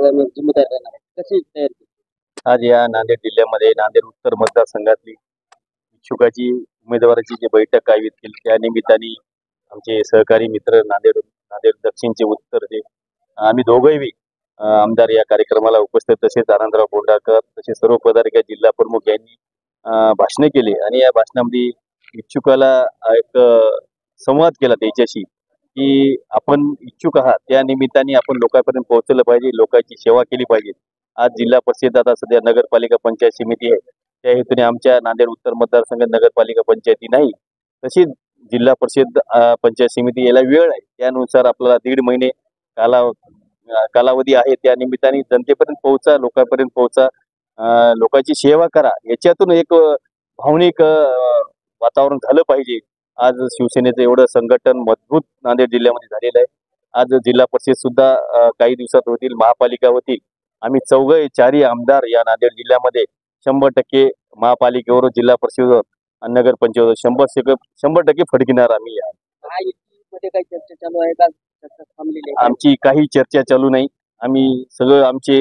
जिम्मेदार राहणार आहे कशी तयार केली? आज या नांदेड जिल्ह्यामध्ये नांदेड उत्तर मतदारसंघातली इच्छुकाची उमेदवाराची जी बैठक आयोजित केली त्या निमित्ताने आमचे सहकारी मित्र नांदेड दक्षिणचे उत्तरचे आम्ही दोघंही आमदार या कार्यक्रमाला उपस्थित, तसेच आनंदराव बोंडाकर तसेच सर्व पदाधिकारी जिल्हा प्रमुख यांनी भाषणे केले आणि या भाषणामध्ये इच्छुकाला एक संवाद केला त्याच्याशी की आपण इच्छुक आहात त्या निमित्ताने आपण लोकांपर्यंत पोहोचलं पाहिजे, लोकांची सेवा केली पाहिजे. आज जिल्हा परिषद आता सध्या नगरपालिका पंचायत समिती आहे, त्या हेतूने आमच्या नांदेड उत्तर मतदारसंघात नगरपालिका पंचायती नाही, तशीच जिल्हा परिषद पंचायत समिती याला वेळ आहे. त्यानुसार आपल्याला 1.5 महिने कालावधी आहे. त्या निमित्ताने जनतेपर्यंत पोहोचा, लोकांपर्यंत पोहोचा, लोकांची सेवा करा, याच्यातून एक भावनिक वातावरण झालं पाहिजे. आज शिवसेनेचं एवढं संघटन मजबूत नांदेड जिल्ह्यामध्ये झालेलं आहे. आज जिल्हा परिषद सुद्धा काही दिवसात होतील, महापालिका होतील. आम्ही चारही आमदार या नांदेड जिल्ह्यामध्ये 100% महापालिकेवर, जिल्हा परिषदेवर आणि नगरपंचायतीवर 100% फडकिणार आम्ही. काही चर्चा चालू आहे का? चर्चा थांबलेली आहे? आमची काही चर्चा चालू नाही. आम्ही सगळं आमचे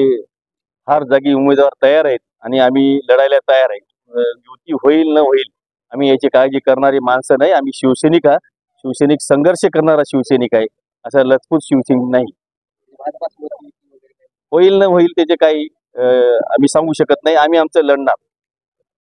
हर जागी उमेदवार तयार आहेत आणि आम्ही लढायला तयार आहे. युती होईल न होईल आम्ही याची काळजी करणारी माणसं नाही. आम्ही शिवसैनिक शिवसैनिक संघर्ष करणारा शिवसैनिक आहे, असा लचपूत शिवसैनिक नाही. भाजपासोबत युती वगैरे काही? होईल न होईल त्याचे काही आम्ही सांगू शकत नाही. आम्ही आमचं लढणार.